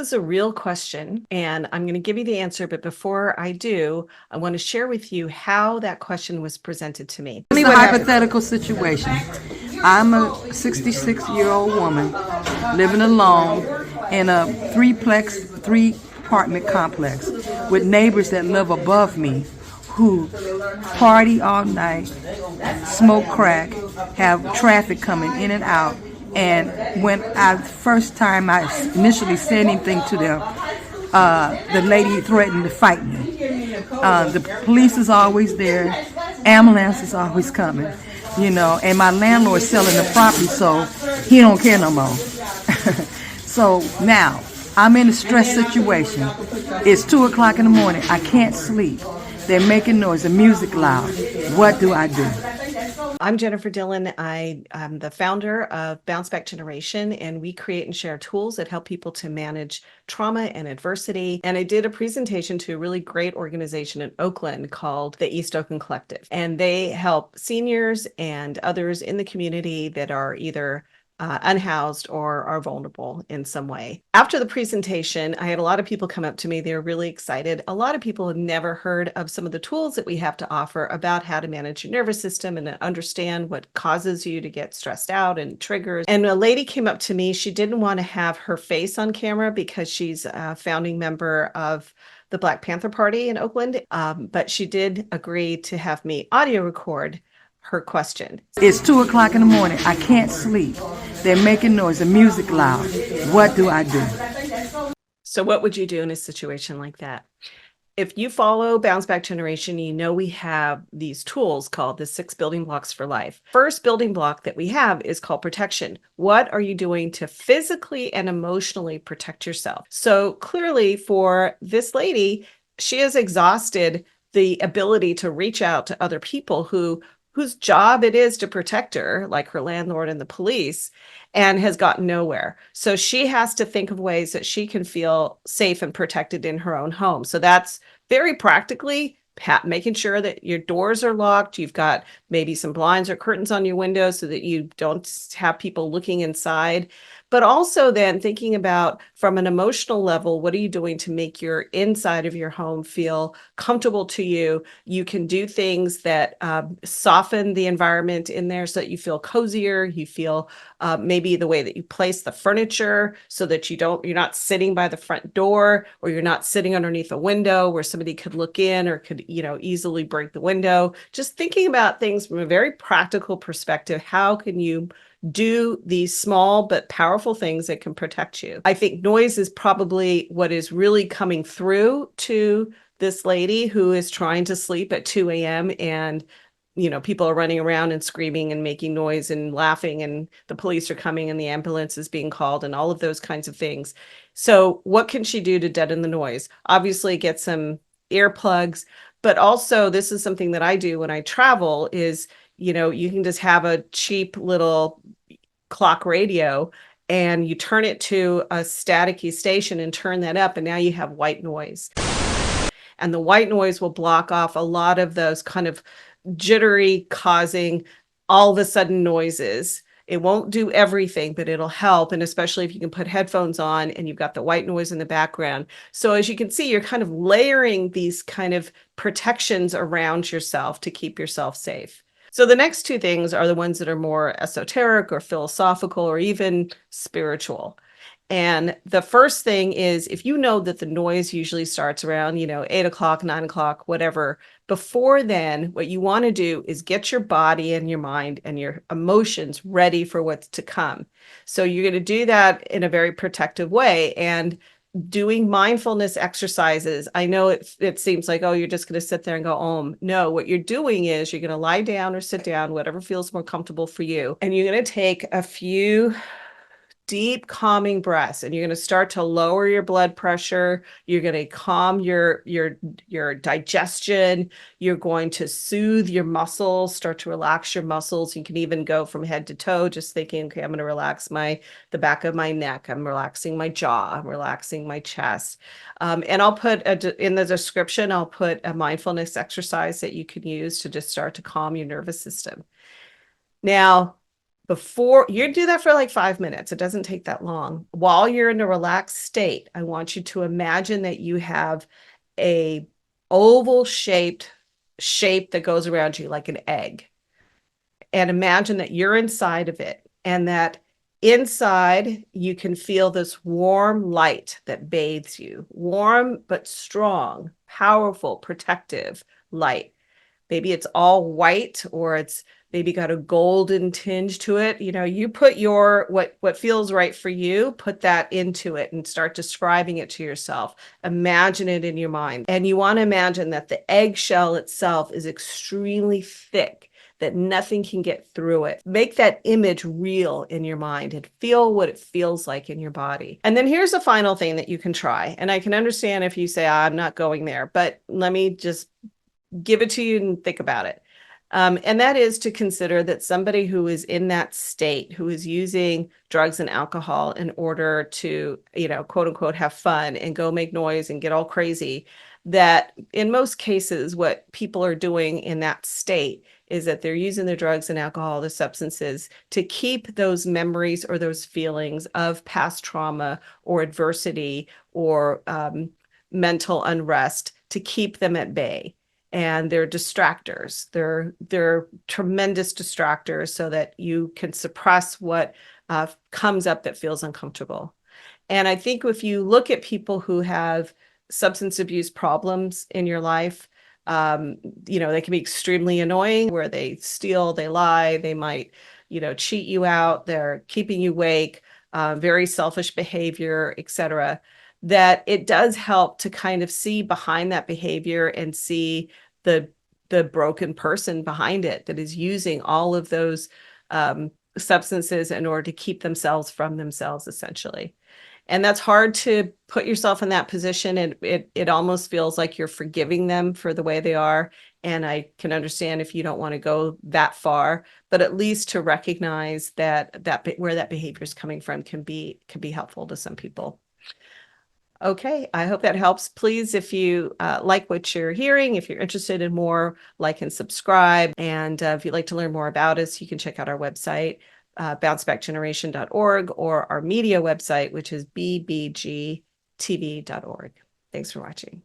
Is a real question, and I'm going to give you the answer. But before I do, I want to share with you how that question was presented to me. It's a hypothetical situation. I'm a 66-year-old woman living alone in a three apartment complex with neighbors that live above me who party all night, smoke crack, have traffic coming in and out. And when first time I initially said anything to them, the lady threatened to fight me. The police is always there, ambulance is always coming, and my landlord's selling the property, so he don't care no more. So now I'm in a stress situation. It's 2 o'clock in the morning. I can't sleep. They're making noise, the music loud. What do I do? I'm Jennifer Dillon. I'm the founder of Bounce Back Generation, and we create and share tools that help people to manage trauma and adversity. And I did a presentation to a really great organization in Oakland called the East Oakland Collective. And they help seniors and others in the community that are either unhoused or are vulnerable in some way. After the presentation, I had a lot of people come up to me. They were really excited. A lot of people had never heard of some of the tools that we have to offer about how to manage your nervous system and understand what causes you to get stressed out and triggers. And a lady came up to me. She didn't want to have her face on camera because she's a founding member of the Black Panther Party in Oakland, but she did agree to have me audio record her question. It's 2 o'clock in the morning. I can't sleep. They're making noise, the music loud. What do I do? So what would you do in a situation like that? If you follow Bounce Back Generation, you know we have these tools called the 6 building blocks for life. First building block that we have is called protection. What are you doing to physically and emotionally protect yourself? So clearly for this lady, she has exhausted the ability to reach out to other people whose job it is to protect her, like her landlord and the police, and has gotten nowhere. So she has to think of ways that she can feel safe and protected in her own home. So that's very practically making sure that your doors are locked. You've got maybe some blinds or curtains on your windows so that you don't have people looking inside. But also then thinking about from an emotional level, what are you doing to make your inside of your home feel comfortable to you? You can do things that soften the environment in there so that you feel cozier. You feel maybe the way that you place the furniture so that you're not sitting by the front door, or you're not sitting underneath a window where somebody could look in or could, easily break the window. Just thinking about things from a very practical perspective. How can you do these small but powerful things that can protect you? I think noise is probably what is really coming through to this lady who is trying to sleep at 2 a.m. and people are running around and screaming and making noise and laughing, and the police are coming and the ambulance is being called and all of those kinds of things. So what can she do to deaden the noise? Obviously get some earplugs, but also this is something that I do when I travel is, you can just have a cheap little clock radio and you turn it to a staticky station and turn that up, and now you have white noise. And the white noise will block off a lot of those kind of jittery causing all of a sudden noises. It won't do everything, but it'll help. And especially if you can put headphones on and you've got the white noise in the background. So as you can see, you're kind of layering these kind of protections around yourself to keep yourself safe. So the next two things are the ones that are more esoteric or philosophical or even spiritual. And the first thing is, if you know that the noise usually starts around, 8 o'clock, 9 o'clock, whatever, before then, what you want to do is get your body and your mind and your emotions ready for what's to come. So you're going to do that in a very protective way. And doing mindfulness exercises, I know it seems like, oh, you're just going to sit there and go, no, what you're doing is you're going to lie down or sit down, whatever feels more comfortable for you. And you're going to take a few deep calming breaths, and you're going to start to lower your blood pressure. You're going to calm your digestion. You're going to soothe your muscles, start to relax your muscles. You can even go from head to toe, just thinking, okay, I'm going to relax the back of my neck. I'm relaxing my jaw. I'm relaxing my chest. And I'll put in the description, I'll put a mindfulness exercise that you can use to just start to calm your nervous system. Now, Before you do that for like 5 minutes, it doesn't take that long. While you're in a relaxed state, I want you to imagine that you have a oval shaped shape that goes around you like an egg. And imagine that you're inside of it, and that inside you can feel this warm light that bathes you, warm but strong, powerful, protective light. Maybe it's all white, or it's maybe got a golden tinge to it. You know, you put your what feels right for you, put that into it and start describing it to yourself. Imagine it in your mind. And you want to imagine that the eggshell itself is extremely thick, that nothing can get through it. Make that image real in your mind and feel what it feels like in your body. And then here's the final thing that you can try. And I can understand if you say, I'm not going there, but let me just give it to you and think about it. And that is to consider that somebody who is in that state, who is using drugs and alcohol in order to, you know, quote unquote, have fun and go make noise and get all crazy, that in most cases, what people are doing in that state is that they're using the drugs and alcohol, the substances, to keep those memories or those feelings of past trauma or adversity or mental unrest, to keep them at bay. And they're distractors. They're tremendous distractors so that you can suppress what comes up that feels uncomfortable. And I think if you look at people who have substance abuse problems in your life, you know, they can be extremely annoying, where they steal, they lie, they might, you know, cheat you out, they're keeping you awake, very selfish behavior, etc. That it does help to kind of see behind that behavior and see the broken person behind it that is using all of those substances in order to keep themselves from themselves, essentially. And that's hard to put yourself in that position. And it almost feels like you're forgiving them for the way they are. And I can understand if you don't want to go that far, but at least to recognize that where that behavior is coming from can be helpful to some people. Okay, I hope that helps. Please, if you like what you're hearing, if you're interested in more, like and subscribe. And if you'd like to learn more about us, you can check out our website, bouncebackgeneration.org, or our media website, which is bbgtv.org. Thanks for watching.